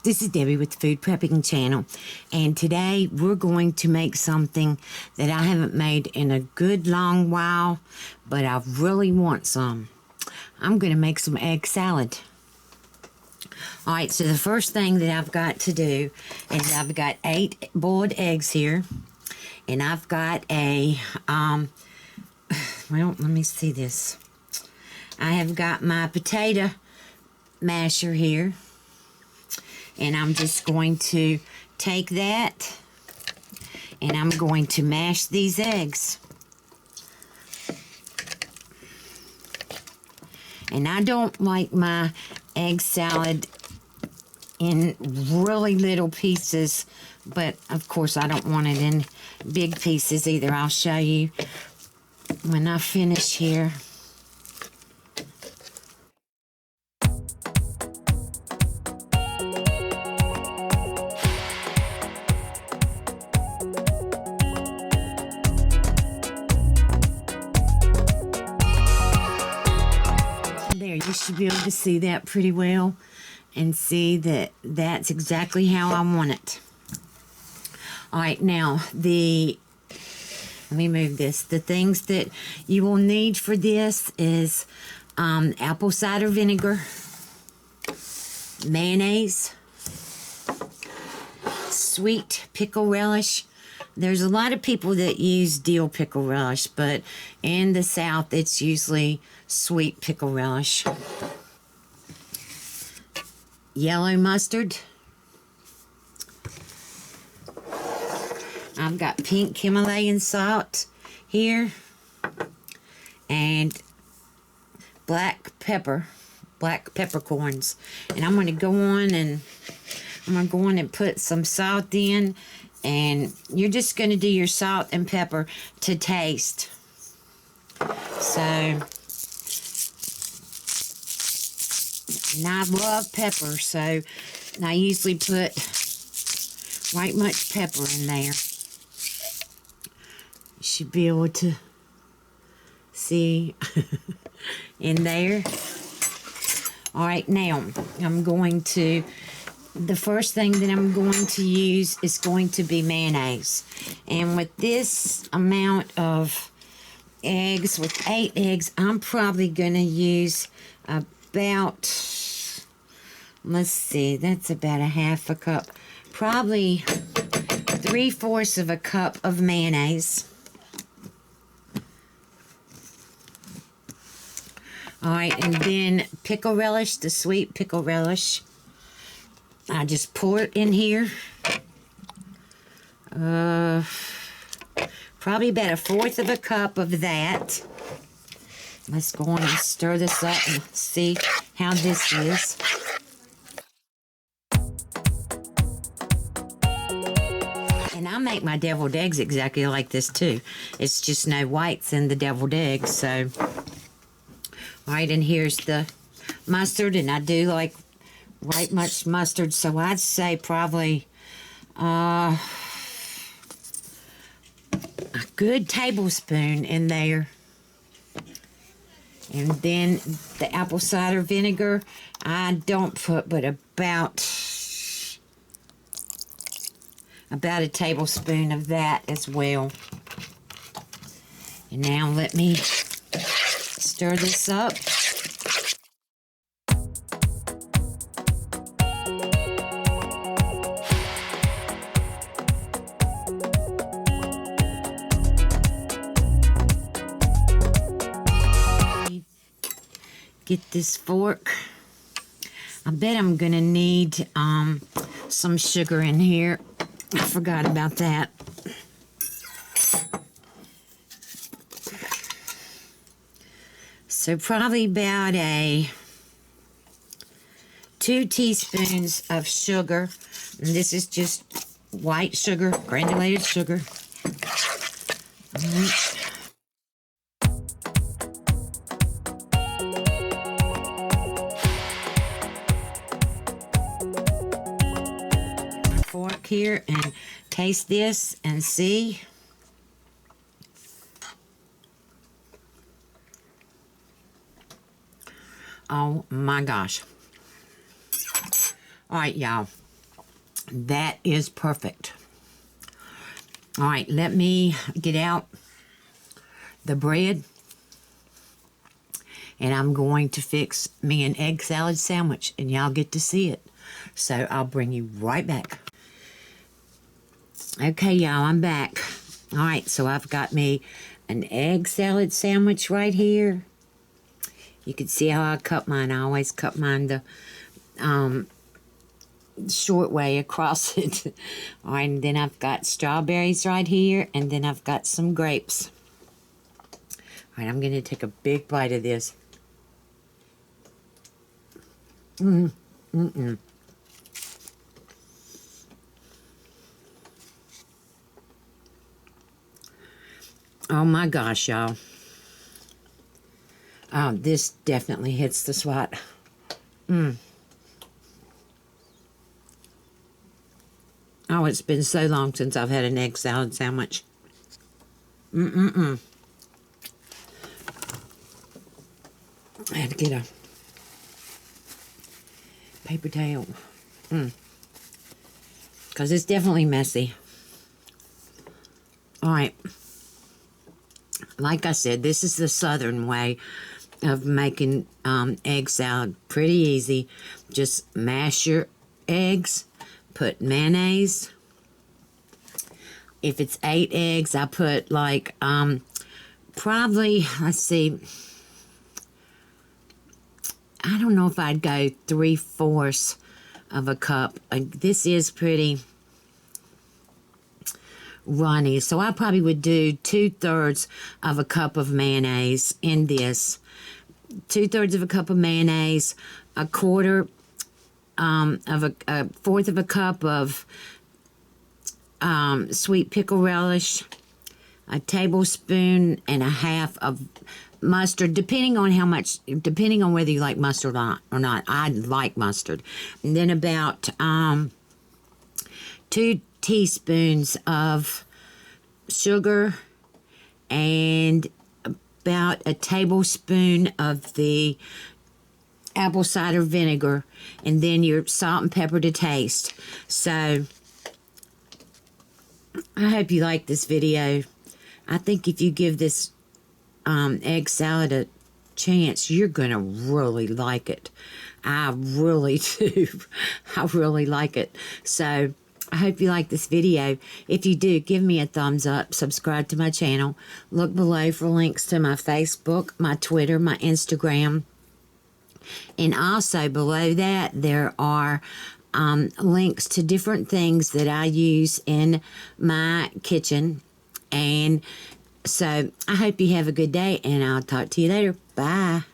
This is Debbie with the Food Prepping channel, and today we're going to make something that I haven't made in a good long while, but I really want some. I'm going to make some egg salad. Alright, so the first thing that I've got to do is I've got 8 boiled eggs here, and I've got a, well, let me see this. I have got my potato masher here. And I'm just going to take that and I'm going to mash these eggs. And I don't like my egg salad in really little pieces, but of course I don't want it in big pieces either. I'll show you when I finish here. There, you should be able to see that pretty well and see that that's exactly how I want it. Alright, now let me move this. The things that you will need for this is apple cider vinegar, mayonnaise, sweet pickle relish. There's a lot of people that use dill pickle relish, but in the South it's usually sweet pickle relish. Yellow mustard. I've got pink Himalayan salt here. And black peppercorns. And I'm going to go on and put some salt in. And you're just going to do your salt and pepper to taste. So, and I love pepper, so I usually put quite much pepper in there. You should be able to see in there. Alright, now I'm going to... The first thing that I'm going to use is going to be mayonnaise. And with this amount of eggs, with 8 eggs, I'm probably going to use about, let's see, that's about a half a cup. Probably 3/4 of a cup of mayonnaise. Alright, and then pickle relish, the sweet pickle relish. I just pour it in here. Probably about 1/4 of a cup of that. Let's go on and stir this up and see how this is. And I make my deviled eggs exactly like this too. It's just no whites in the deviled eggs. So, alright, and here's the mustard, and I do like right much mustard, so I'd say probably a good tablespoon in there. And then the apple cider vinegar, I don't put but about a tablespoon of that as well. And now let me stir this up. Get this fork. I bet I'm gonna need some sugar in here. I forgot about that. So probably about 2 teaspoons of sugar. And this is just white sugar, granulated sugar. All right. Fork here and taste this and see. Oh my gosh. All right, y'all. That is perfect. All right, let me get out the bread. And I'm going to fix me an egg salad sandwich, and y'all get to see it. So I'll bring you right back. Okay, y'all, I'm back. All right, so I've got me an egg salad sandwich right here. You can see how I cut mine. I always cut mine the short way across it. All right, and then I've got strawberries right here, and then I've got some grapes. All right, I'm going to take a big bite of this. Oh my gosh, y'all. Oh, this definitely hits the spot. Oh, it's been so long since I've had an egg salad sandwich. I had to get a paper towel. Because it's definitely messy. All right. Like I said, this is the southern way of making egg salad. Pretty easy. Just mash your eggs. Put mayonnaise. If it's 8 eggs, I put like, probably, let's see, I don't know if I'd go 3/4 of a cup. This is pretty runny, so I probably would do 2/3 of a cup of mayonnaise in this. 2/3 of a cup of mayonnaise, a fourth of a cup of sweet pickle relish, a tablespoon and a half of mustard, depending on whether you like mustard or not. I like mustard. And then about 2 teaspoons of sugar and about a tablespoon of the apple cider vinegar, and then your salt and pepper to taste. So I hope you like this video. I think if you give this egg salad a chance, you're gonna really like it. I really do. I really like it. So I hope you like this video. If you do, give me a thumbs up, subscribe to my channel, look below for links to my Facebook, my Twitter, my Instagram, and also below that there are links to different things that I use in my kitchen. And so I hope you have a good day, and I'll talk to you later. Bye.